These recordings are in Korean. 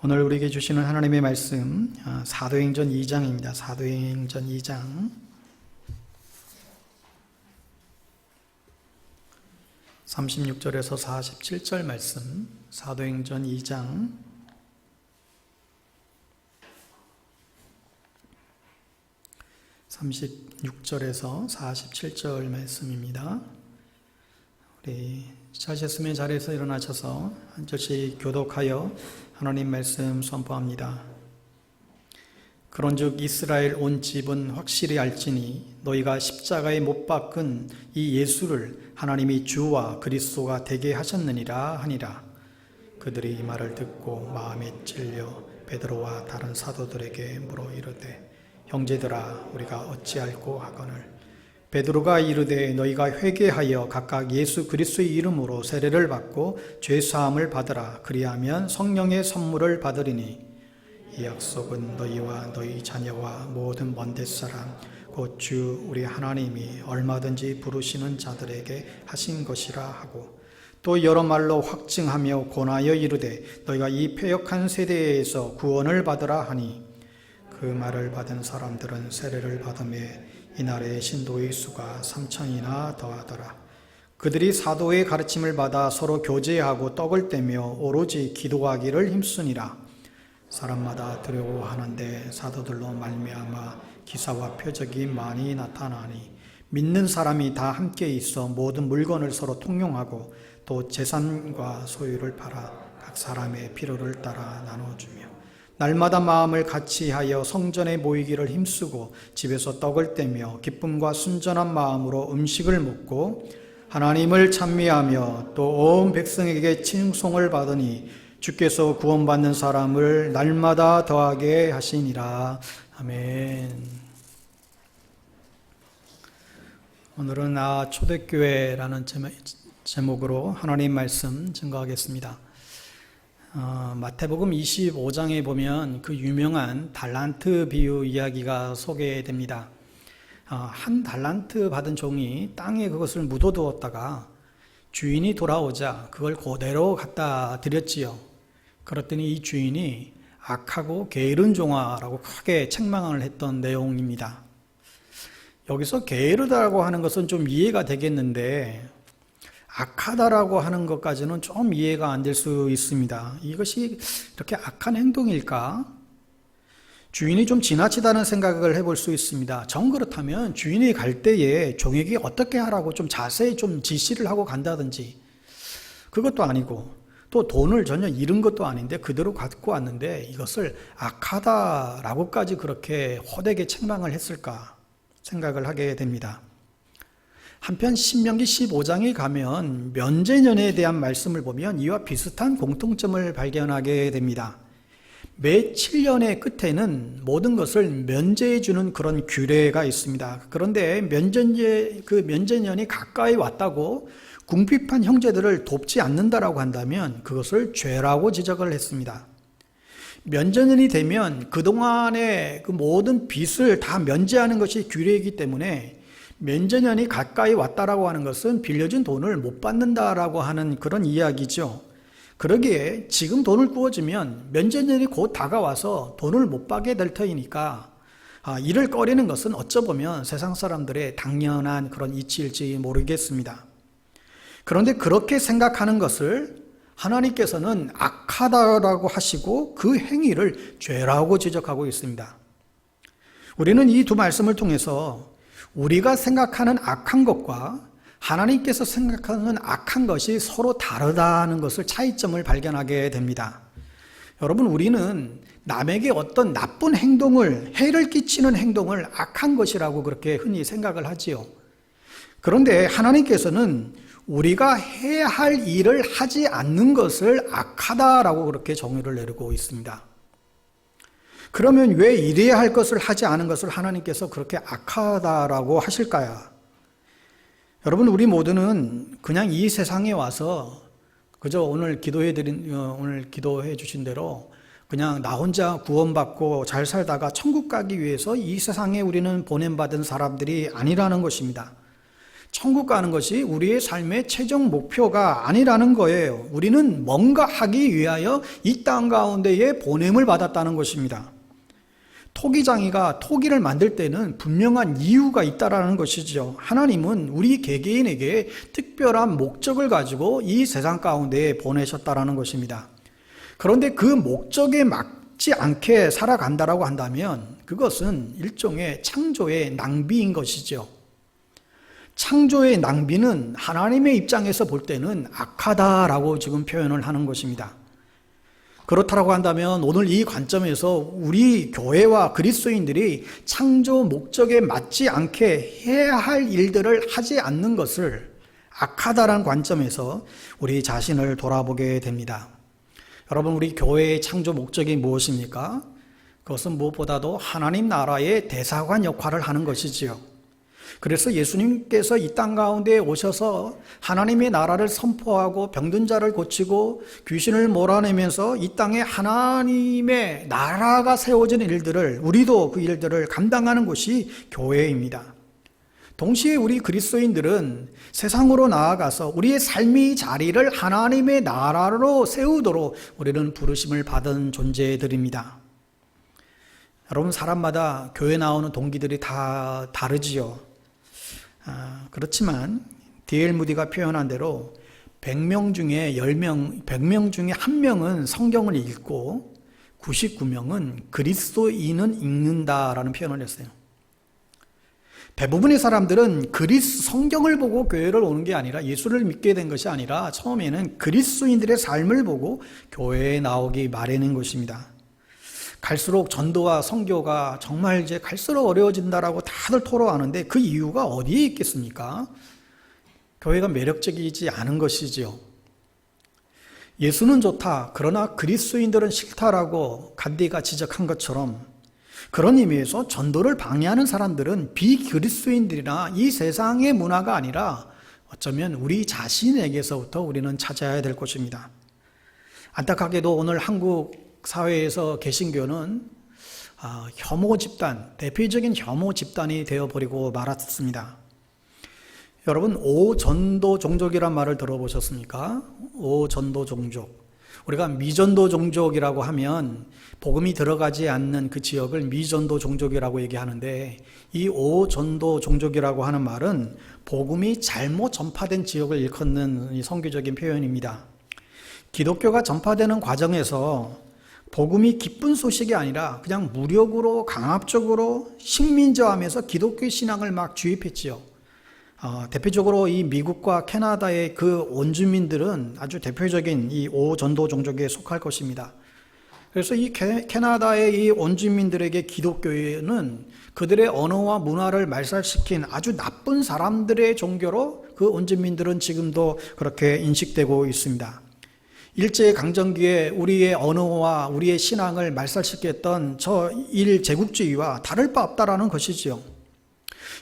오늘 우리에게 주시는 하나님의 말씀 사도행전 2장입니다. 사도행전 2장 36절에서 47절 말씀. 사도행전 2장 36절에서 47절 말씀입니다. 우리 찾으셨으면 자리에서 일어나셔서 한 절씩 교독하여 하나님 말씀 선포합니다. 그런즉 이스라엘 온 집은 확실히 알지니 너희가 십자가에 못 박은 이 예수를 하나님이 주와 그리스도가 되게 하셨느니라 하니라. 그들이 이 말을 듣고 마음에 찔려 베드로와 다른 사도들에게 물어 이르되 형제들아 우리가 어찌할꼬 하거늘 베드로가 이르되 너희가 회개하여 각각 예수 그리스도의 이름으로 세례를 받고 죄 사함을 받으라. 그리하면 성령의 선물을 받으리니 이 약속은 너희와 너희 자녀와 모든 먼 데 사람 곧 주 우리 하나님이 얼마든지 부르시는 자들에게 하신 것이라 하고 또 여러 말로 확증하며 권하여 이르되 너희가 이 패역한 세대에서 구원을 받으라 하니 그 말을 받은 사람들은 세례를 받음에 이날의 신도의 수가 3,000이나 더하더라. 그들이 사도의 가르침을 받아 서로 교제하고 떡을 떼며 오로지 기도하기를 힘쓰니라. 사람마다 두려워하는데 사도들로 말미암아 기사와 표적이 많이 나타나니 믿는 사람이 다 함께 있어 모든 물건을 서로 통용하고 또 재산과 소유를 팔아 각 사람의 필요를 따라 나눠주며 날마다 마음을 같이하여 성전에 모이기를 힘쓰고 집에서 떡을 떼며 기쁨과 순전한 마음으로 음식을 먹고 하나님을 찬미하며 또 온 백성에게 칭송을 받으니 주께서 구원받는 사람을 날마다 더하게 하시니라. 아멘. 오늘은 초대교회라는 제목으로 하나님 말씀 증거하겠습니다. 마태복음 25장에 보면 그 유명한 달란트 비유 이야기가 소개됩니다. 한 달란트 받은 종이 땅에 그것을 묻어두었다가 주인이 돌아오자 그걸 그대로 갖다 드렸지요. 그랬더니 이 주인이 악하고 게으른 종아라고 크게 책망을 했던 내용입니다. 여기서 게으르다고 하는 것은 좀 이해가 되겠는데 악하다라고 하는 것까지는 좀 이해가 안 될 수 있습니다. 이것이 이렇게 악한 행동일까? 주인이 좀 지나치다는 생각을 해볼 수 있습니다. 정 그렇다면 주인이 갈 때에 종에게 어떻게 하라고 좀 자세히 좀 지시를 하고 간다든지 그것도 아니고 또 돈을 전혀 잃은 것도 아닌데 그대로 갖고 왔는데 이것을 악하다라고까지 그렇게 호되게 책망을 했을까 생각을 하게 됩니다. 한편 신명기 15장에 가면 면제년에 대한 말씀을 보면 이와 비슷한 공통점을 발견하게 됩니다. 매 7년의 끝에는 모든 것을 면제해 주는 그런 규례가 있습니다. 그런데 면제년이 가까이 왔다고 궁핍한 형제들을 돕지 않는다라고 한다면 그것을 죄라고 지적을 했습니다. 면제년이 되면 그동안의 그 모든 빚을 다 면제하는 것이 규례이기 때문에 면제년이 가까이 왔다라고 하는 것은 빌려준 돈을 못 받는다라고 하는 그런 이야기죠. 그러기에 지금 돈을 구워주면 면제년이 곧 다가와서 돈을 못 받게 될 터이니까 이를 꺼리는 것은 어쩌보면 세상 사람들의 당연한 그런 이치일지 모르겠습니다. 그런데 그렇게 생각하는 것을 하나님께서는 악하다라고 하시고 그 행위를 죄라고 지적하고 있습니다. 우리는 이 두 말씀을 통해서 우리가 생각하는 악한 것과 하나님께서 생각하는 악한 것이 서로 다르다는 것을 차이점을 발견하게 됩니다. 여러분, 우리는 남에게 어떤 나쁜 행동을, 해를 끼치는 행동을 악한 것이라고 그렇게 흔히 생각을 하지요. 그런데 하나님께서는 우리가 해야 할 일을 하지 않는 것을 악하다라고 그렇게 정의를 내리고 있습니다. 그러면 왜 이래야 할 것을 하지 않은 것을 하나님께서 그렇게 악하다라고 하실까요? 여러분, 우리 모두는 그냥 이 세상에 와서 그저 오늘 기도해 주신 대로 그냥 나 혼자 구원받고 잘 살다가 천국 가기 위해서 이 세상에 우리는 보냄받은 사람들이 아니라는 것입니다. 천국 가는 것이 우리의 삶의 최종 목표가 아니라는 거예요. 우리는 뭔가 하기 위하여 이 땅 가운데에 보냄을 받았다는 것입니다. 토기장이가 토기를 만들 때는 분명한 이유가 있다라는 것이죠. 하나님은 우리 개개인에게 특별한 목적을 가지고 이 세상 가운데에 보내셨다라는 것입니다. 그런데 그 목적에 맞지 않게 살아간다라고 한다면 그것은 일종의 창조의 낭비인 것이죠. 창조의 낭비는 하나님의 입장에서 볼 때는 악하다라고 지금 표현을 하는 것입니다. 그렇다고 한다면 오늘 이 관점에서 우리 교회와 그리스도인들이 창조 목적에 맞지 않게 해야 할 일들을 하지 않는 것을 악하다라는 관점에서 우리 자신을 돌아보게 됩니다. 여러분, 우리 교회의 창조 목적이 무엇입니까? 그것은 무엇보다도 하나님 나라의 대사관 역할을 하는 것이지요. 그래서 예수님께서 이 땅 가운데 오셔서 하나님의 나라를 선포하고 병든 자를 고치고 귀신을 몰아내면서 이 땅에 하나님의 나라가 세워진 일들을, 우리도 그 일들을 감당하는 곳이 교회입니다. 동시에 우리 그리스도인들은 세상으로 나아가서 우리의 삶의 자리를 하나님의 나라로 세우도록 우리는 부르심을 받은 존재들입니다. 여러분, 사람마다 교회 나오는 동기들이 다 다르지요. 그렇지만 D.L. 무디가 표현한 대로 100명 중에 100명 중에 1명은 성경을 읽고 99명은 그리스도인은 읽는다라는 표현을 했어요. 대부분의 사람들은 성경을 보고 교회를 오는 게 아니라, 예수를 믿게 된 것이 아니라 처음에는 그리스도인들의 삶을 보고 교회에 나오기 마련인 것입니다. 갈수록 전도와 선교가 정말 이제 갈수록 어려워진다라고 다들 토로하는데 그 이유가 어디에 있겠습니까? 교회가 매력적이지 않은 것이지요. 예수는 좋다, 그러나 그리스도인들은 싫다라고 간디가 지적한 것처럼, 그런 의미에서 전도를 방해하는 사람들은 비그리스도인들이나 이 세상의 문화가 아니라 어쩌면 우리 자신에게서부터 우리는 찾아야 될 것입니다. 안타깝게도 오늘 한국 사회에서 개신교는 혐오 집단, 대표적인 혐오 집단이 되어버리고 말았습니다. 여러분, 오전도 종족이란 말을 들어보셨습니까? 오전도 종족. 우리가 미전도 종족이라고 하면 복음이 들어가지 않는 그 지역을 미전도 종족이라고 얘기하는데, 이 오전도 종족이라고 하는 말은 복음이 잘못 전파된 지역을 일컫는 선교적인 표현입니다. 기독교가 전파되는 과정에서 복음이 기쁜 소식이 아니라 그냥 무력으로 강압적으로 식민지화하면서 기독교 신앙을 막 주입했지요. 대표적으로 이 미국과 캐나다의 그 원주민들은 아주 대표적인 이 오전도 종족에 속할 것입니다. 그래서 이 캐나다의 이 원주민들에게 기독교는 그들의 언어와 문화를 말살시킨 아주 나쁜 사람들의 종교로 그 원주민들은 지금도 그렇게 인식되고 있습니다. 일제강점기에 우리의 언어와 우리의 신앙을 말살시켰던 저 일제국주의와 다를 바 없다라는 것이지요.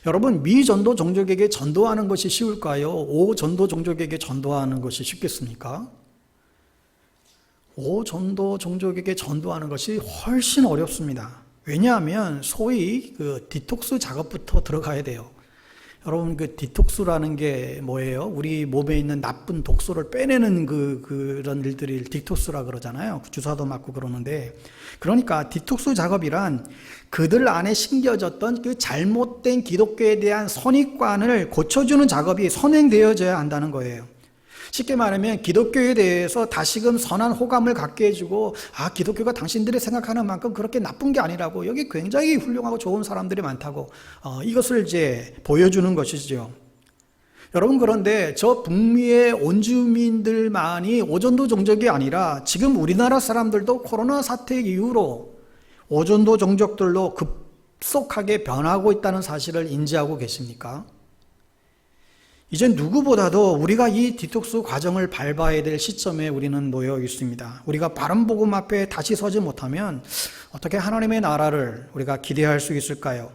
여러분, 미전도 종족에게 전도하는 것이 쉬울까요? 오전도 종족에게 전도하는 것이 쉽겠습니까? 오전도 종족에게 전도하는 것이 훨씬 어렵습니다. 왜냐하면 소위 그 디톡스 작업부터 들어가야 돼요. 여러분, 그 디톡스라는 게 뭐예요? 우리 몸에 있는 나쁜 독소를 빼내는 그런 일들을 디톡스라 그러잖아요. 주사도 맞고 그러는데, 그러니까 디톡스 작업이란 그들 안에 심겨졌던 그 잘못된 기독교에 대한 선입관을 고쳐주는 작업이 선행되어져야 한다는 거예요. 쉽게 말하면 기독교에 대해서 다시금 선한 호감을 갖게 해주고, 기독교가 당신들이 생각하는 만큼 그렇게 나쁜 게 아니라고, 여기 굉장히 훌륭하고 좋은 사람들이 많다고, 이것을 이제 보여주는 것이죠. 여러분, 그런데 저 북미의 원주민들만이 오전도 종족이 아니라 지금 우리나라 사람들도 코로나 사태 이후로 오전도 종족들로 급속하게 변하고 있다는 사실을 인지하고 계십니까? 이제 누구보다도 우리가 이 디톡스 과정을 밟아야 될 시점에 우리는 놓여 있습니다. 우리가 바른 복음 앞에 다시 서지 못하면 어떻게 하나님의 나라를 우리가 기대할 수 있을까요?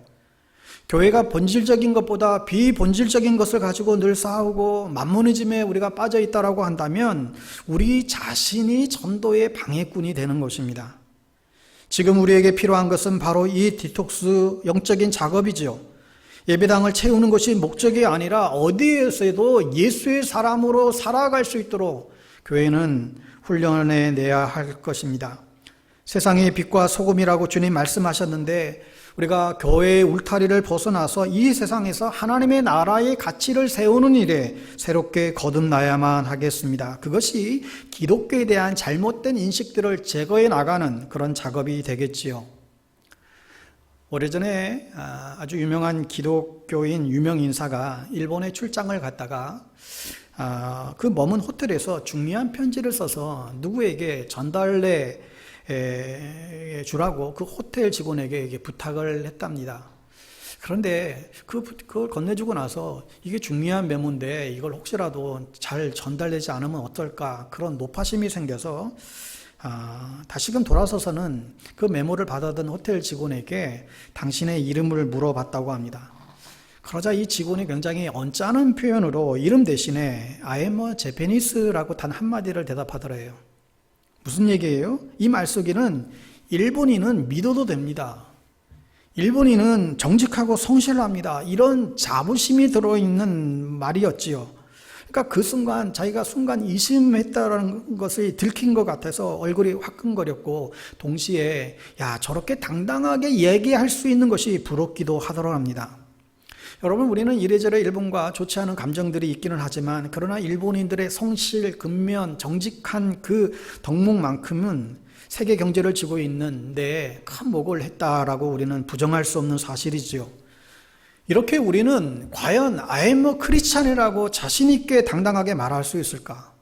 교회가 본질적인 것보다 비본질적인 것을 가지고 늘 싸우고 만모니즘에 우리가 빠져 있다라고 한다면 우리 자신이 전도의 방해꾼이 되는 것입니다. 지금 우리에게 필요한 것은 바로 이 디톡스 영적인 작업이죠. 예배당을 채우는 것이 목적이 아니라 어디에서도 예수의 사람으로 살아갈 수 있도록 교회는 훈련해 내야 할 것입니다. 세상의 빛과 소금이라고 주님 말씀하셨는데 우리가 교회의 울타리를 벗어나서 이 세상에서 하나님의 나라의 가치를 세우는 일에 새롭게 거듭나야만 하겠습니다. 그것이 기독교에 대한 잘못된 인식들을 제거해 나가는 그런 작업이 되겠지요. 오래전에 아주 유명한 기독교인 유명 인사가 일본에 출장을 갔다가 그 머문 호텔에서 중요한 편지를 써서 누구에게 전달해 주라고 그 호텔 직원에게 부탁을 했답니다. 그런데 그걸 건네주고 나서 이게 중요한 메모인데 이걸 혹시라도 잘 전달되지 않으면 어떨까 그런 노파심이 생겨서 다시금 돌아서서는 그 메모를 받아든 호텔 직원에게 당신의 이름을 물어봤다고 합니다. 그러자 이 직원이 굉장히 언짢은 표현으로 이름 대신에 I am a Japanese라고 단 한마디를 대답하더래요. 무슨 얘기예요? 이 말 속에는 일본인은 믿어도 됩니다. 일본인은 정직하고 성실합니다. 이런 자부심이 들어있는 말이었지요. 그러니까 그 순간 자기가 순간 이심했다는 것을 들킨 것 같아서 얼굴이 화끈거렸고 동시에 야 저렇게 당당하게 얘기할 수 있는 것이 부럽기도 하더라 합니다. 여러분 우리는 이래저래 일본과 좋지 않은 감정들이 있기는 하지만 그러나 일본인들의 성실, 근면, 정직한 그 덕목만큼은 세계 경제를 쥐고 있는 데 큰 목을 했다라고 우리는 부정할 수 없는 사실이지요. 이렇게 우리는 과연 I am a Christian이라고 자신 있게 당당하게 말할 수 있을까?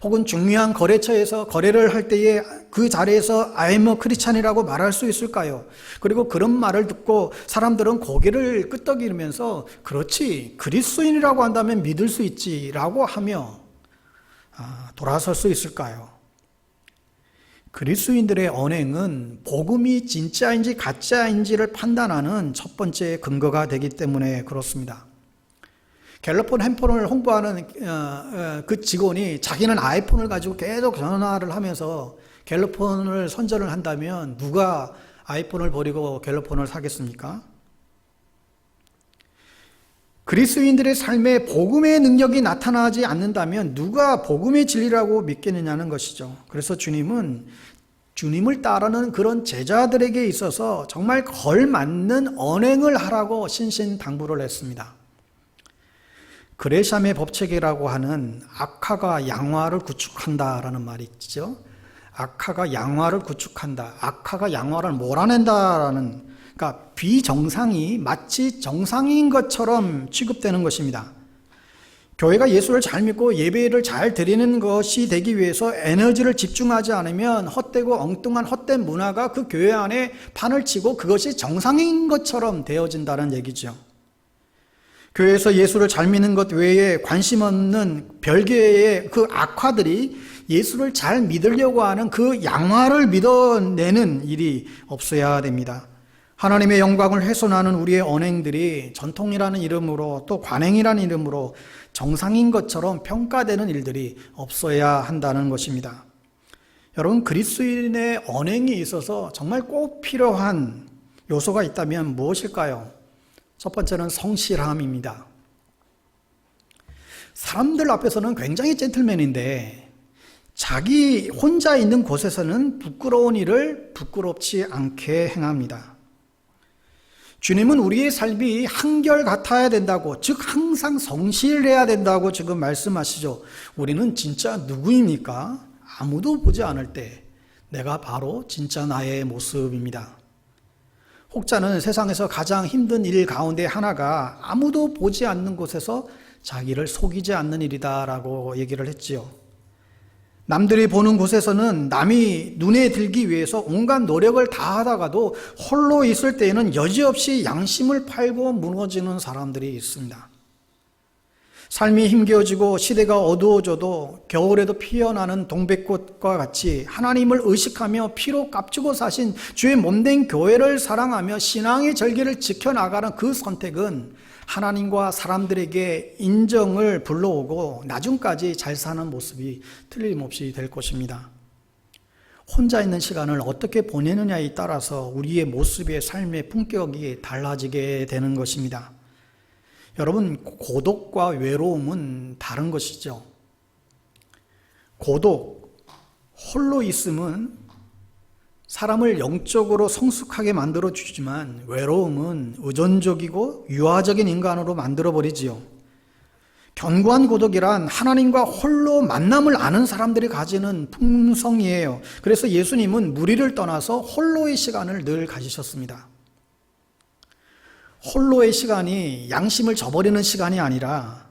혹은 중요한 거래처에서 거래를 할 때에 그 자리에서 I am a Christian이라고 말할 수 있을까요? 그리고 그런 말을 듣고 사람들은 고개를 끄덕이면서 그렇지 그리스도인이라고 한다면 믿을 수 있지라고 하며 돌아설 수 있을까요? 그리스도인들의 언행은 복음이 진짜인지 가짜인지를 판단하는 첫 번째 근거가 되기 때문에 그렇습니다. 갤러폰 핸폰을 홍보하는 그 직원이 자기는 아이폰을 가지고 계속 전화를 하면서 갤러폰을 선전을 한다면 누가 아이폰을 버리고 갤러폰을 사겠습니까? 그리스도인들의 삶에 복음의 능력이 나타나지 않는다면 누가 복음의 진리라고 믿겠느냐는 것이죠. 그래서 주님은 주님을 따르는 그런 제자들에게 있어서 정말 걸맞는 언행을 하라고 신신당부를 했습니다. 그레샴의 법칙이라고 하는 악화가 양화를 구축한다라는 말이 있죠. 악화가 양화를 구축한다. 악화가 양화를 몰아낸다라는, 그러니까 비정상이 마치 정상인 것처럼 취급되는 것입니다. 교회가 예수를 잘 믿고 예배를 잘 드리는 것이 되기 위해서 에너지를 집중하지 않으면 헛되고 엉뚱한 헛된 문화가 그 교회 안에 판을 치고 그것이 정상인 것처럼 되어진다는 얘기죠. 교회에서 예수를 잘 믿는 것 외에 관심 없는 별개의 그 악화들이 예수를 잘 믿으려고 하는 그 양화를 믿어내는 일이 없어야 됩니다. 하나님의 영광을 훼손하는 우리의 언행들이 전통이라는 이름으로 또 관행이라는 이름으로 정상인 것처럼 평가되는 일들이 없어야 한다는 것입니다. 여러분, 그리스도인의 언행에 있어서 정말 꼭 필요한 요소가 있다면 무엇일까요? 첫 번째는 성실함입니다. 사람들 앞에서는 굉장히 젠틀맨인데 자기 혼자 있는 곳에서는 부끄러운 일을 부끄럽지 않게 행합니다. 주님은 우리의 삶이 한결같아야 된다고, 즉 항상 성실해야 된다고 지금 말씀하시죠. 우리는 진짜 누구입니까? 아무도 보지 않을 때 내가 바로 진짜 나의 모습입니다. 혹자는 세상에서 가장 힘든 일 가운데 하나가 아무도 보지 않는 곳에서 자기를 속이지 않는 일이다라고 얘기를 했지요. 남들이 보는 곳에서는 남이 눈에 들기 위해서 온갖 노력을 다하다가도 홀로 있을 때에는 여지없이 양심을 팔고 무너지는 사람들이 있습니다. 삶이 힘겨워지고 시대가 어두워져도 겨울에도 피어나는 동백꽃과 같이 하나님을 의식하며 피로 값주고 사신 주의 몸된 교회를 사랑하며 신앙의 절기를 지켜나가는 그 선택은 하나님과 사람들에게 인정을 불러오고 나중까지 잘 사는 모습이 틀림없이 될 것입니다. 혼자 있는 시간을 어떻게 보내느냐에 따라서 우리의 모습의 삶의 품격이 달라지게 되는 것입니다. 여러분, 고독과 외로움은 다른 것이죠. 고독, 홀로 있음은 사람을 영적으로 성숙하게 만들어 주지만 외로움은 의존적이고 유아적인 인간으로 만들어 버리지요. 견고한 고독이란 하나님과 홀로 만남을 아는 사람들이 가지는 품성이에요. 그래서 예수님은 무리를 떠나서 홀로의 시간을 늘 가지셨습니다. 홀로의 시간이 양심을 저버리는 시간이 아니라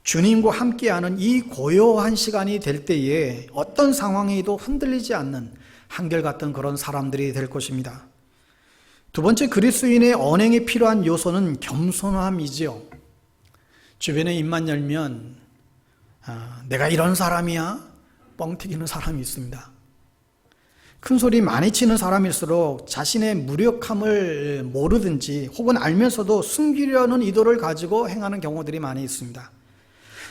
주님과 함께하는 이 고요한 시간이 될 때에 어떤 상황에도 흔들리지 않는 한결같은 그런 사람들이 될 것입니다. 두 번째, 그리스도인의 언행에 필요한 요소는 겸손함이지요. 주변에 입만 열면 내가 이런 사람이야? 뻥 튀기는 사람이 있습니다. 큰 소리 많이 치는 사람일수록 자신의 무력함을 모르든지 혹은 알면서도 숨기려는 의도를 가지고 행하는 경우들이 많이 있습니다.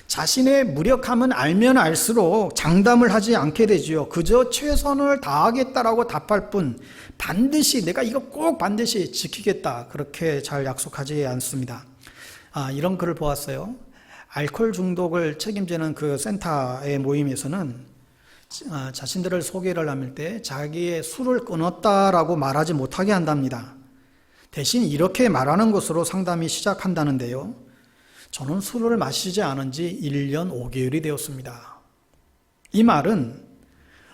자신의 무력함은 알면 알수록 장담을 하지 않게 되지요. 그저 최선을 다하겠다라고 답할 뿐 반드시 내가 이거 꼭 반드시 지키겠다 그렇게 잘 약속하지 않습니다. 이런 글을 보았어요. 알코올 중독을 책임지는 그 센터의 모임에서는 자신들을 소개를 하실 때 자기의 술을 끊었다라고 말하지 못하게 한답니다. 대신 이렇게 말하는 것으로 상담이 시작한다는데요. 저는 술을 마시지 않은 지 1년 5개월이 되었습니다. 이 말은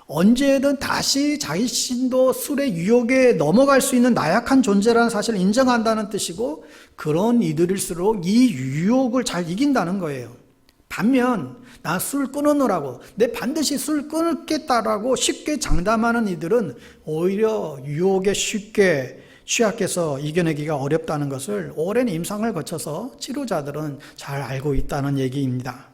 언제든 다시 자신도 술의 유혹에 넘어갈 수 있는 나약한 존재라는 사실을 인정한다는 뜻이고, 그런 이들일수록 이 유혹을 잘 이긴다는 거예요. 반면 나 술 끊어놓으라고, 내 반드시 술 끊겠다라고 쉽게 장담하는 이들은 오히려 유혹에 쉽게 취약해서 이겨내기가 어렵다는 것을 오랜 임상을 거쳐서 치료자들은 잘 알고 있다는 얘기입니다.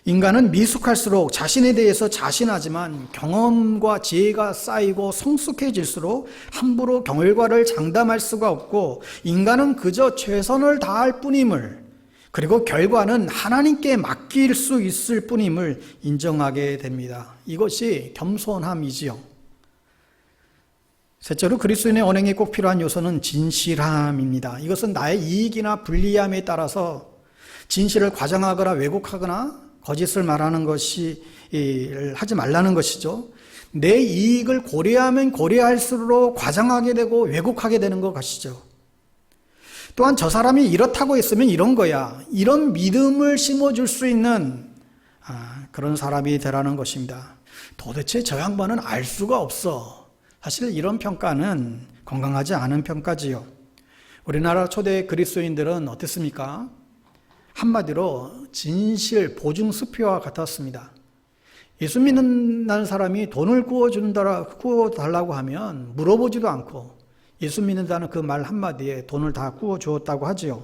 인간은 미숙할수록 자신에 대해서 자신하지만 경험과 지혜가 쌓이고 성숙해질수록 함부로 결과를 장담할 수가 없고, 인간은 그저 최선을 다할 뿐임을, 그리고 결과는 하나님께 맡길 수 있을 뿐임을 인정하게 됩니다. 이것이 겸손함이지요. 셋째로 그리스도인의 언행에 꼭 필요한 요소는 진실함입니다. 이것은 나의 이익이나 불리함에 따라서 진실을 과장하거나 왜곡하거나 거짓을 말하는 것이 하지 말라는 것이죠. 내 이익을 고려하면 고려할수록 과장하게 되고 왜곡하게 되는 것이죠. 또한 저 사람이 이렇다고 했으면 이런 거야, 이런 믿음을 심어줄 수 있는 그런 사람이 되라는 것입니다. 도대체 저 양반은 알 수가 없어. 사실 이런 평가는 건강하지 않은 평가지요. 우리나라 초대 그리스도인들은 어땠습니까? 한마디로 진실 보증 수표와 같았습니다. 예수 믿는 사람이 돈을 구워달라고 하면 물어보지도 않고 예수 믿는다는 그 말 한마디에 돈을 다 구워주었다고 하지요.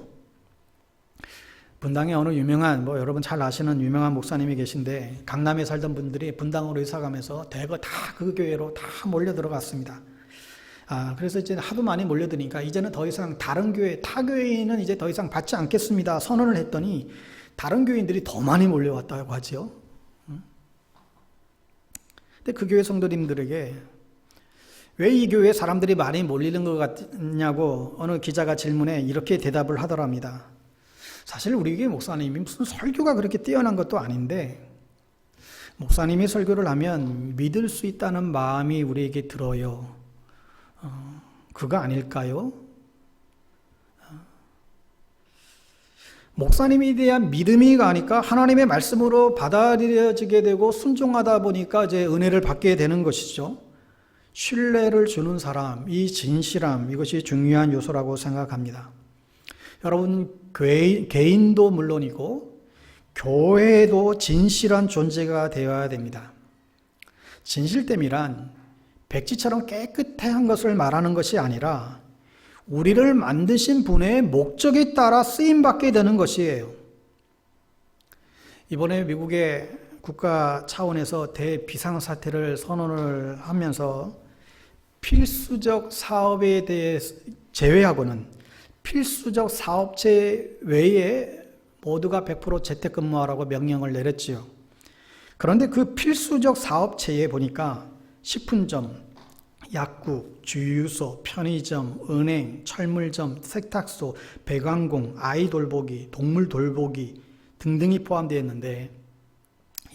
분당에 어느 유명한, 여러분 잘 아시는 유명한 목사님이 계신데, 강남에 살던 분들이 분당으로 이사 가면서 대거 다 그 교회로 다 몰려 들어갔습니다. 그래서 이제 하도 많이 몰려드니까 이제는 더 이상 다른 교회, 타 교회는 이제 더 이상 받지 않겠습니다 선언을 했더니 다른 교인들이 더 많이 몰려왔다고 하죠. 근데 그 교회 성도님들에게 왜 이 교회에 사람들이 많이 몰리는 것 같냐고 어느 기자가 질문에 이렇게 대답을 하더랍니다. 사실 우리 교회 목사님이 무슨 설교가 그렇게 뛰어난 것도 아닌데, 목사님이 설교를 하면 믿을 수 있다는 마음이 우리에게 들어요. 그거 아닐까요? 목사님에 대한 믿음이 가니까 하나님의 말씀으로 받아들여지게 되고 순종하다 보니까 이제 은혜를 받게 되는 것이죠. 신뢰를 주는 사람, 이 진실함, 이것이 중요한 요소라고 생각합니다. 여러분, 개인도 물론이고 교회도 진실한 존재가 되어야 됩니다. 진실됨이란 백지처럼 깨끗한 것을 말하는 것이 아니라 우리를 만드신 분의 목적에 따라 쓰임받게 되는 것이에요. 이번에 미국의 국가 차원에서 대비상사태를 선언을 하면서 필수적 사업에 대해 제외하고는 필수적 사업체 외에 모두가 100% 재택근무하라고 명령을 내렸지요. 그런데 그 필수적 사업체에 보니까 식품점, 약국, 주유소, 편의점, 은행, 철물점, 세탁소, 배관공, 아이 돌보기, 동물 돌보기 등등이 포함되어 있는데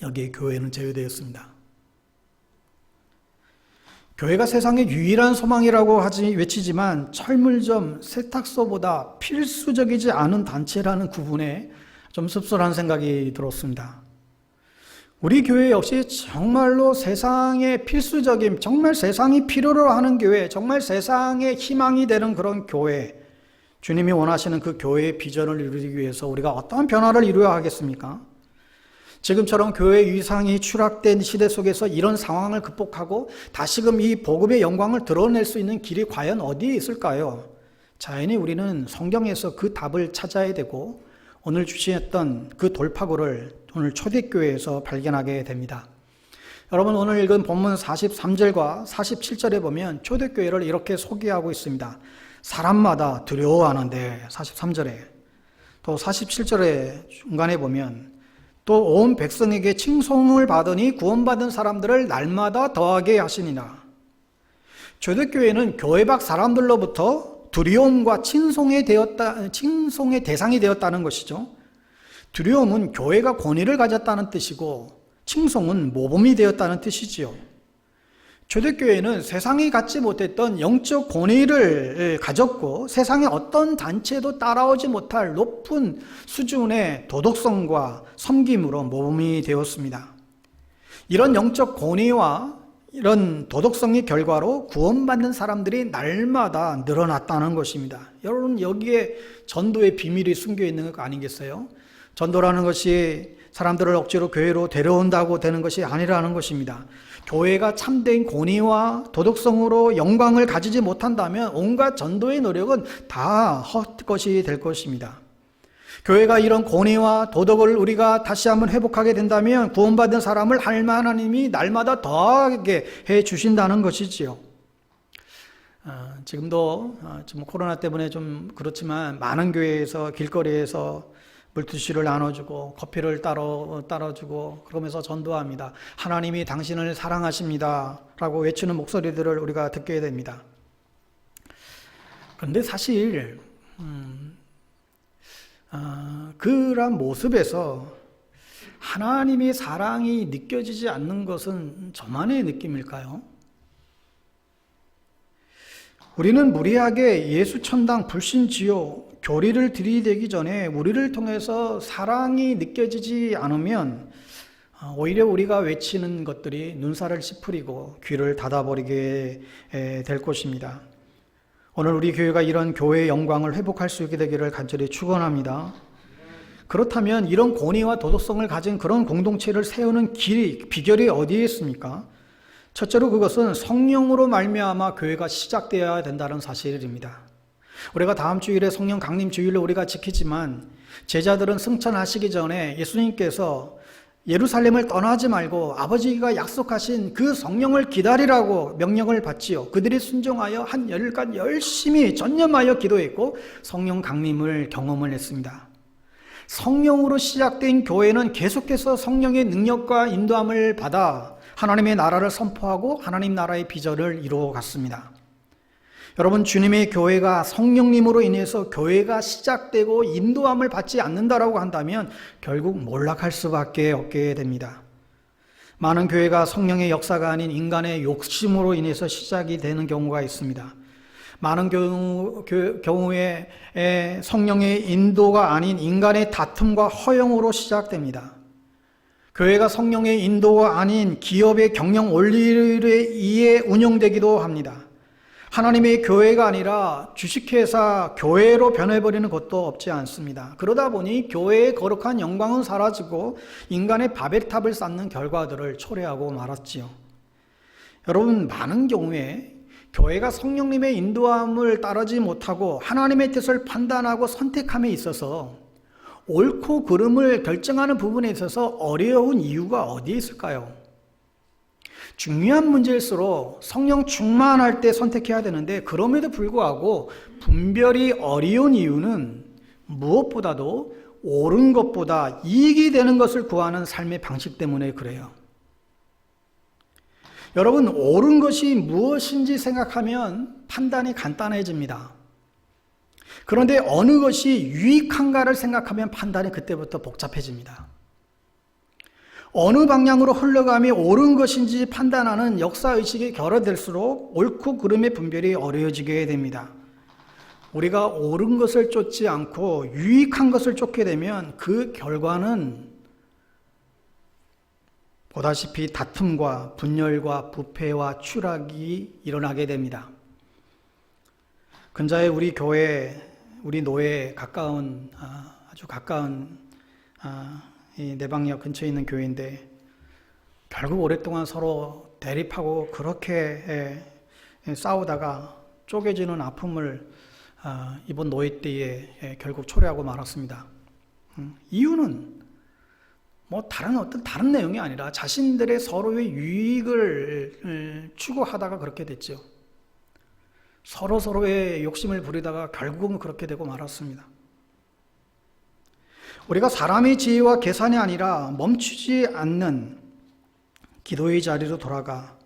여기에 교회는 제외되었습니다. 교회가 세상의 유일한 소망이라고 외치지만 철물점, 세탁소보다 필수적이지 않은 단체라는 구분에 좀 씁쓸한 생각이 들었습니다. 우리 교회 역시 정말로 세상의 필수적인, 정말 세상이 필요로 하는 교회, 정말 세상의 희망이 되는 그런 교회, 주님이 원하시는 그 교회의 비전을 이루기 위해서 우리가 어떠한 변화를 이루어야 하겠습니까? 지금처럼 교회 위상이 추락된 시대 속에서 이런 상황을 극복하고 다시금 이 복음의 영광을 드러낼 수 있는 길이 과연 어디에 있을까요? 자연히 우리는 성경에서 그 답을 찾아야 되고 오늘 주셨던 그 돌파구를 오늘 초대교회에서 발견하게 됩니다. 여러분, 오늘 읽은 본문 43절과 47절에 보면 초대교회를 이렇게 소개하고 있습니다. 사람마다 두려워하는데 43절에, 또 47절에 중간에 보면 또 온 백성에게 칭송을 받으니 구원받은 사람들을 날마다 더하게 하시니라. 초대교회는 교회 밖 사람들로부터 두려움과 칭송의 대상이 되었다는 것이죠. 두려움은 교회가 권위를 가졌다는 뜻이고 칭송은 모범이 되었다는 뜻이지요. 초대교회는 세상이 갖지 못했던 영적 권위를 가졌고 세상의 어떤 단체도 따라오지 못할 높은 수준의 도덕성과 섬김으로 모범이 되었습니다. 이런 영적 권위와 이런 도덕성의 결과로 구원받는 사람들이 날마다 늘어났다는 것입니다. 여러분, 여기에 전도의 비밀이 숨겨 있는 것 아니겠어요? 전도라는 것이 사람들을 억지로 교회로 데려온다고 되는 것이 아니라는 것입니다. 교회가 참된 권위와 도덕성으로 영광을 가지지 못한다면 온갖 전도의 노력은 다 헛것이 될 것입니다. 교회가 이런 권위와 도덕을 우리가 다시 한번 회복하게 된다면 구원받은 사람을 하나님이 날마다 더하게 해 주신다는 것이지요. 지금도 좀 코로나 때문에 좀 그렇지만 많은 교회에서 길거리에서 물티슈를 나눠주고 커피를 따라주고 그러면서 전도합니다. 하나님이 당신을 사랑하십니다 라고 외치는 목소리들을 우리가 듣게 됩니다. 그런데 사실 그런 모습에서 하나님의 사랑이 느껴지지 않는 것은 저만의 느낌일까요? 우리는 무리하게 예수 천당 불신지요 교리를 들이대기 전에 우리를 통해서 사랑이 느껴지지 않으면 오히려 우리가 외치는 것들이 눈살을 찌푸리고 귀를 닫아버리게 될 것입니다. 오늘 우리 교회가 이런 교회의 영광을 회복할 수 있게 되기를 간절히 축원합니다. 그렇다면 이런 권위와 도덕성을 가진 그런 공동체를 세우는 비결이 어디에 있습니까? 첫째로 그것은 성령으로 말미암아 교회가 시작되어야 된다는 사실입니다. 우리가 다음 주일에 성령 강림 주일로 우리가 지키지만 제자들은 승천하시기 전에 예수님께서 예루살렘을 떠나지 말고 아버지가 약속하신 그 성령을 기다리라고 명령을 받지요. 그들이 순종하여 한 열흘간 열심히 전념하여 기도했고 성령 강림을 경험을 했습니다. 성령으로 시작된 교회는 계속해서 성령의 능력과 인도함을 받아 하나님의 나라를 선포하고 하나님 나라의 비전을 이루어 갔습니다. 여러분, 주님의 교회가 성령님으로 인해서 교회가 시작되고 인도함을 받지 않는다라고 한다면 결국 몰락할 수밖에 없게 됩니다. 많은 교회가 성령의 역사가 아닌 인간의 욕심으로 인해서 시작이 되는 경우가 있습니다. 많은 경우에 성령의 인도가 아닌 인간의 다툼과 허용으로 시작됩니다. 교회가 성령의 인도가 아닌 기업의 경영 원리에 의해 운영되기도 합니다. 하나님의 교회가 아니라 주식회사 교회로 변해버리는 것도 없지 않습니다. 그러다 보니 교회의 거룩한 영광은 사라지고 인간의 바벨탑을 쌓는 결과들을 초래하고 말았지요. 여러분, 많은 경우에 교회가 성령님의 인도함을 따르지 못하고 하나님의 뜻을 판단하고 선택함에 있어서 옳고 그름을 결정하는 부분에 있어서 어려운 이유가 어디에 있을까요? 중요한 문제일수록 성령 충만할 때 선택해야 되는데 그럼에도 불구하고 분별이 어려운 이유는 무엇보다도 옳은 것보다 이익이 되는 것을 구하는 삶의 방식 때문에 그래요. 여러분, 옳은 것이 무엇인지 생각하면 판단이 간단해집니다. 그런데 어느 것이 유익한가를 생각하면 판단이 그때부터 복잡해집니다. 어느 방향으로 흘러감이 옳은 것인지 판단하는 역사의식이 결여될수록 옳고 그름의 분별이 어려워지게 됩니다. 우리가 옳은 것을 쫓지 않고 유익한 것을 쫓게 되면 그 결과는 보다시피 다툼과 분열과 부패와 추락이 일어나게 됩니다. 근자에 우리 교회, 우리 노회에 가까운 아주 가까운 이 내방역 근처에 있는 교회인데 결국 오랫동안 서로 대립하고 그렇게 싸우다가 쪼개지는 아픔을 이번 노회 때에 결국 초래하고 말았습니다. 이유는 다른 내용이 아니라 자신들의 서로의 유익을 추구하다가 그렇게 됐죠. 서로의 욕심을 부리다가 결국은 그렇게 되고 말았습니다. 우리가 사람의 지혜와 계산이 아니라 멈추지 않는 기도의 자리로 돌아가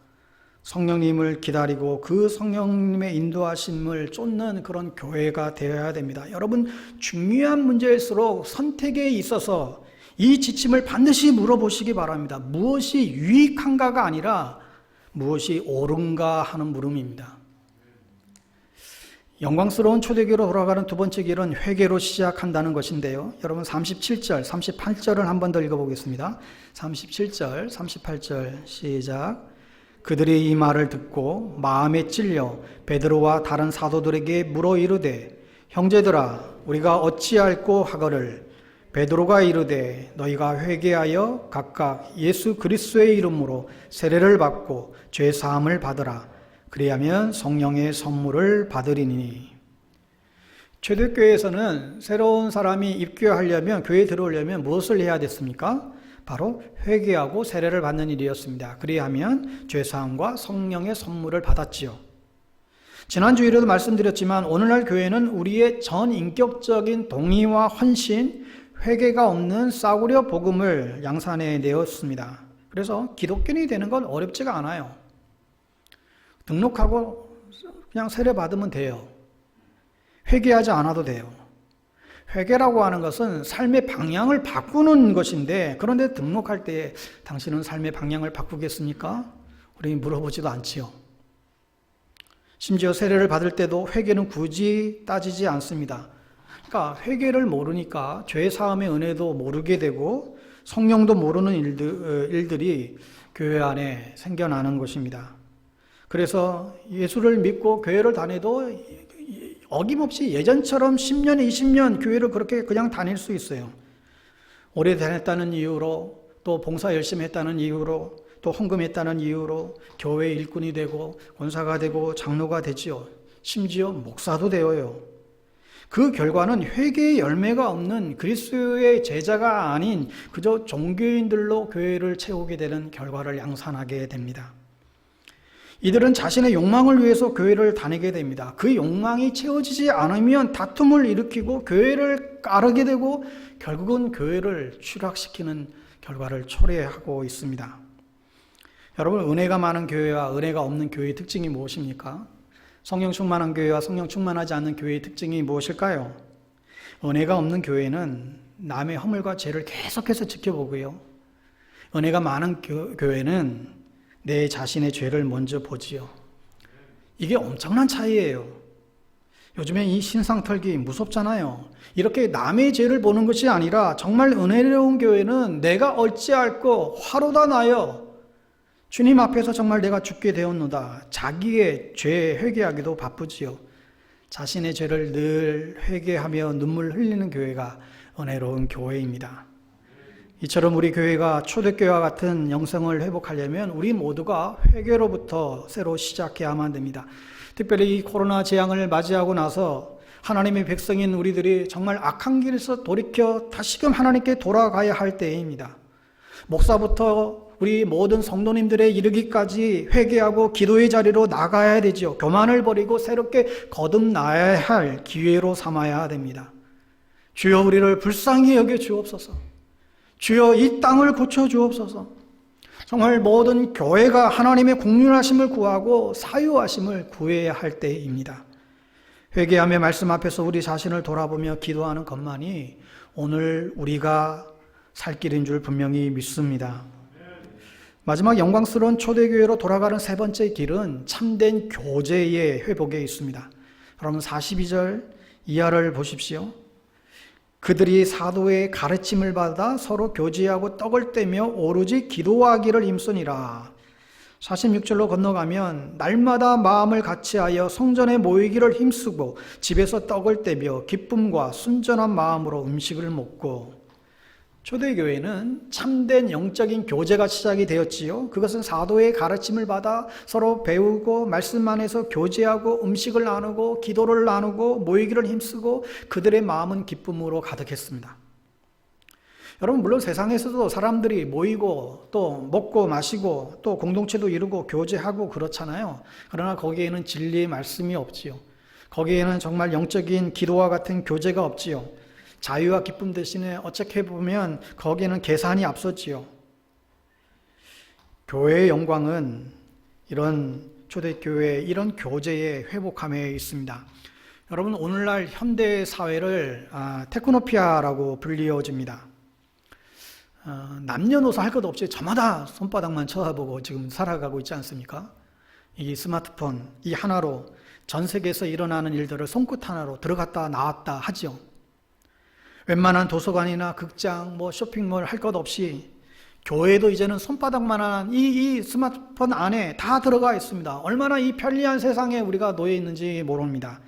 성령님을 기다리고 그 성령님의 인도하심을 쫓는 그런 교회가 되어야 됩니다. 여러분, 중요한 문제일수록 선택에 있어서 이 지침을 반드시 물어보시기 바랍니다. 무엇이 유익한가가 아니라 무엇이 옳은가 하는 물음입니다. 영광스러운 초대교회로 돌아가는 두 번째 길은 회개로 시작한다는 것인데요. 여러분 37절, 38절을 한 번 더 읽어보겠습니다. 37절, 38절 시작. 그들이 이 말을 듣고 마음에 찔려 베드로와 다른 사도들에게 물어 이르되 형제들아 우리가 어찌할꼬 하거를 베드로가 이르되 너희가 회개하여 각각 예수 그리스도의 이름으로 세례를 받고 죄 사함을 받으라. 그리하면 성령의 선물을 받으리니. 초대교회에서는 새로운 사람이 입교하려면, 교회에 들어오려면 무엇을 해야 됐습니까? 바로 회개하고 세례를 받는 일이었습니다. 그리하면 죄사함과 성령의 선물을 받았지요. 지난주에도 말씀드렸지만 오늘날 교회는 우리의 전인격적인 동의와 헌신, 회개가 없는 싸구려 복음을 양산해 내었습니다. 그래서 기독교인이 되는 건 어렵지가 않아요. 등록하고 그냥 세례 받으면 돼요. 회개하지 않아도 돼요. 회개라고 하는 것은 삶의 방향을 바꾸는 것인데, 그런데 등록할 때 당신은 삶의 방향을 바꾸겠습니까? 우리 물어보지도 않지요. 심지어 세례를 받을 때도 회개는 굳이 따지지 않습니다. 그러니까 회개를 모르니까 죄 사함의 은혜도 모르게 되고 성령도 모르는 일들이 교회 안에 생겨나는 것입니다. 그래서 예수를 믿고 교회를 다녀도 어김없이 예전처럼 10년, 20년 교회를 그렇게 그냥 다닐 수 있어요. 오래 다녔다는 이유로, 또 봉사 열심히 했다는 이유로, 또 헌금했다는 이유로 교회 일꾼이 되고 권사가 되고 장로가 되지요. 심지어 목사도 되어요. 그 결과는 회개의 열매가 없는 그리스도의 제자가 아닌 그저 종교인들로 교회를 채우게 되는 결과를 양산하게 됩니다. 이들은 자신의 욕망을 위해서 교회를 다니게 됩니다. 그 욕망이 채워지지 않으면 다툼을 일으키고 교회를 까르게 되고 결국은 교회를 추락시키는 결과를 초래하고 있습니다. 여러분, 은혜가 많은 교회와 은혜가 없는 교회의 특징이 무엇입니까? 성령 충만한 교회와 성령 충만하지 않는 교회의 특징이 무엇일까요? 은혜가 없는 교회는 남의 허물과 죄를 계속해서 지켜보고요. 은혜가 많은 교회는 내 자신의 죄를 먼저 보지요. 이게 엄청난 차이예요. 요즘에 이 신상털기 무섭잖아요. 이렇게 남의 죄를 보는 것이 아니라 정말 은혜로운 교회는 내가 어찌할꼬 화로다 나여 주님 앞에서 정말 내가 죽게 되었노다. 자기의 죄 회개하기도 바쁘지요. 자신의 죄를 늘 회개하며 눈물 흘리는 교회가 은혜로운 교회입니다. 이처럼 우리 교회가 초대교회와 같은 영성을 회복하려면 우리 모두가 회개로부터 새로 시작해야만 됩니다. 특별히 이 코로나 재앙을 맞이하고 나서 하나님의 백성인 우리들이 정말 악한 길에서 돌이켜 다시금 하나님께 돌아가야 할 때입니다. 목사부터 우리 모든 성도님들의 이르기까지 회개하고 기도의 자리로 나가야 되죠. 교만을 버리고 새롭게 거듭나야 할 기회로 삼아야 됩니다. 주여 우리를 불쌍히 여겨 주옵소서. 주여 이 땅을 고쳐 주옵소서. 정말 모든 교회가 하나님의 국률하심을 구하고 사유하심을 구해야 할 때입니다. 회개하며 말씀 앞에서 우리 자신을 돌아보며 기도하는 것만이 오늘 우리가 살 길인 줄 분명히 믿습니다. 마지막 영광스러운 초대교회로 돌아가는 세 번째 길은 참된 교제의 회복에 있습니다. 여러분 42절 이하를 보십시오. 그들이 사도의 가르침을 받아 서로 교제하고 떡을 떼며 오로지 기도하기를 힘쓰니라. 46절로 건너가면 날마다 마음을 같이하여 성전에 모이기를 힘쓰고 집에서 떡을 떼며 기쁨과 순전한 마음으로 음식을 먹고. 초대교회는 참된 영적인 교제가 시작이 되었지요. 그것은 사도의 가르침을 받아 서로 배우고 말씀 안에서 교제하고 음식을 나누고 기도를 나누고 모이기를 힘쓰고 그들의 마음은 기쁨으로 가득했습니다. 여러분 물론 세상에서도 사람들이 모이고 또 먹고 마시고 또 공동체도 이루고 교제하고 그렇잖아요. 그러나 거기에는 진리의 말씀이 없지요. 거기에는 정말 영적인 기도와 같은 교제가 없지요. 자유와 기쁨 대신에 어떻게 보면 거기에는 계산이 앞섰지요. 교회의 영광은 이런 초대교회의 이런 교제의 회복함에 있습니다. 여러분 오늘날 현대 사회를 테크노피아라고 불리워집니다. 남녀노소 할 것 없이 저마다 손바닥만 쳐다보고 지금 살아가고 있지 않습니까? 이 스마트폰 이 하나로 전 세계에서 일어나는 일들을 손끝 하나로 들어갔다 나왔다 하죠. 웬만한 도서관이나 극장, 쇼핑몰 할 것 없이 교회도 이제는 손바닥만한 이 스마트폰 안에 다 들어가 있습니다. 얼마나 이 편리한 세상에 우리가 놓여 있는지 모릅니다.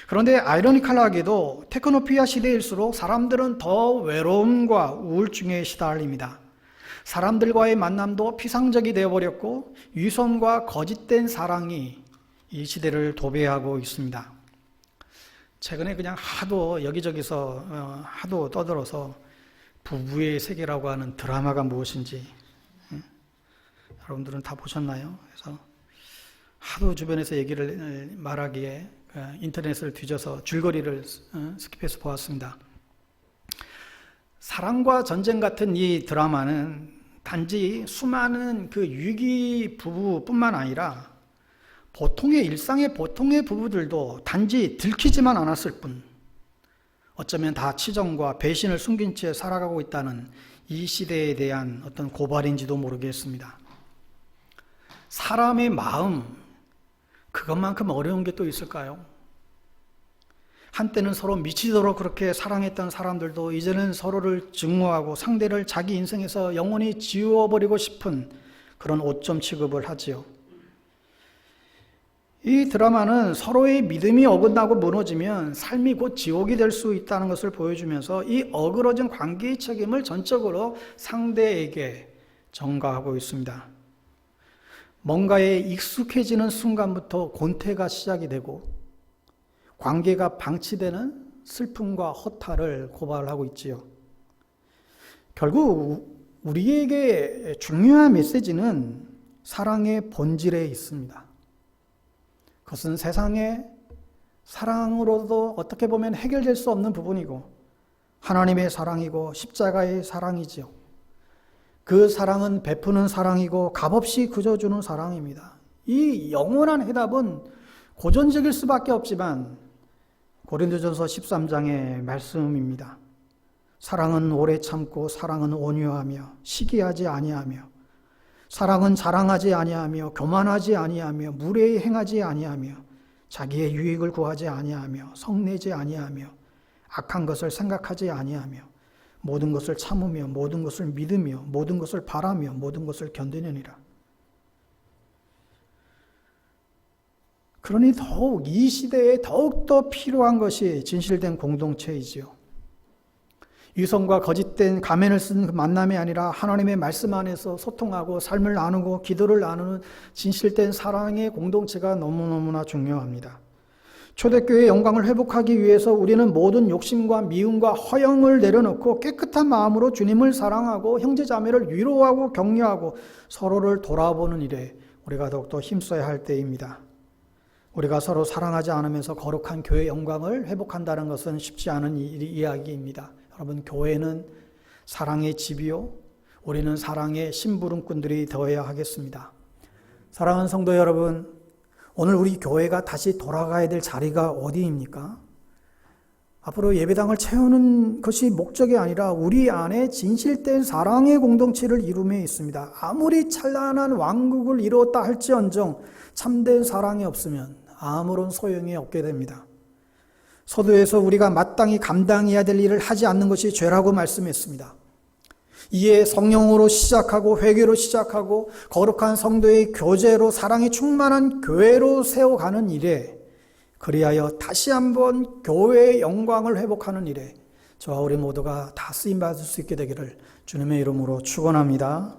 그런데 아이러니컬하게도 테크노피아 시대일수록 사람들은 더 외로움과 우울증에 시달립니다. 사람들과의 만남도 피상적이 되어버렸고 위선과 거짓된 사랑이 이 시대를 도배하고 있습니다. 최근에 그냥 하도 여기저기서 하도 떠들어서 부부의 세계라고 하는 드라마가 무엇인지 여러분들은 다 보셨나요? 그래서 하도 주변에서 얘기를 말하기에 인터넷을 뒤져서 줄거리를 스킵해서 보았습니다. 사랑과 전쟁 같은 이 드라마는 단지 수많은 그 위기 부부뿐만 아니라 보통의 일상의 보통의 부부들도 단지 들키지만 않았을 뿐 어쩌면 다 치정과 배신을 숨긴 채 살아가고 있다는 이 시대에 대한 어떤 고발인지도 모르겠습니다. 사람의 마음 그것만큼 어려운 게 또 있을까요? 한때는 서로 미치도록 그렇게 사랑했던 사람들도 이제는 서로를 증오하고 상대를 자기 인생에서 영원히 지워버리고 싶은 그런 오점 취급을 하지요. 이 드라마는 서로의 믿음이 어긋나고 무너지면 삶이 곧 지옥이 될 수 있다는 것을 보여주면서 이 어그러진 관계의 책임을 전적으로 상대에게 전가하고 있습니다. 뭔가에 익숙해지는 순간부터 권태가 시작이 되고 관계가 방치되는 슬픔과 허탈을 고발하고 있지요. 결국 우리에게 중요한 메시지는 사랑의 본질에 있습니다. 그것은 세상의 사랑으로도 어떻게 보면 해결될 수 없는 부분이고 하나님의 사랑이고 십자가의 사랑이지요. 그 사랑은 베푸는 사랑이고 값없이 그져주는 사랑입니다. 이 영원한 해답은 고전적일 수밖에 없지만 고린도전서 13장의 말씀입니다. 사랑은 오래 참고 사랑은 온유하며 시기하지 아니하며 사랑은 자랑하지 아니하며 교만하지 아니하며 무례히 행하지 아니하며 자기의 유익을 구하지 아니하며 성내지 아니하며 악한 것을 생각하지 아니하며 모든 것을 참으며 모든 것을 믿으며 모든 것을 바라며 모든 것을 견디느니라. 그러니 더욱 이 시대에 더욱더 필요한 것이 진실된 공동체이지요. 위선과 거짓된 가면을 쓴 그 만남이 아니라 하나님의 말씀 안에서 소통하고 삶을 나누고 기도를 나누는 진실된 사랑의 공동체가 너무너무나 중요합니다. 초대교회의 영광을 회복하기 위해서 우리는 모든 욕심과 미움과 허영을 내려놓고 깨끗한 마음으로 주님을 사랑하고 형제자매를 위로하고 격려하고 서로를 돌아보는 일에 우리가 더욱더 힘써야 할 때입니다. 우리가 서로 사랑하지 않으면서 거룩한 교회의 영광을 회복한다는 것은 쉽지 않은 이야기입니다. 여러분, 교회는 사랑의 집이요 우리는 사랑의 심부름꾼들이 되어야 하겠습니다. 사랑하는 성도 여러분, 오늘 우리 교회가 다시 돌아가야 될 자리가 어디입니까? 앞으로 예배당을 채우는 것이 목적이 아니라 우리 안에 진실된 사랑의 공동체를 이루며 있습니다. 아무리 찬란한 왕국을 이루었다 할지언정 참된 사랑이 없으면 아무런 소용이 없게 됩니다. 서두에서 우리가 마땅히 감당해야 될 일을 하지 않는 것이 죄라고 말씀했습니다. 이에 성령으로 시작하고 회개로 시작하고 거룩한 성도의 교제로 사랑이 충만한 교회로 세워가는 일에, 그리하여 다시 한번 교회의 영광을 회복하는 일에 저와 우리 모두가 다 쓰임받을 수 있게 되기를 주님의 이름으로 축원합니다.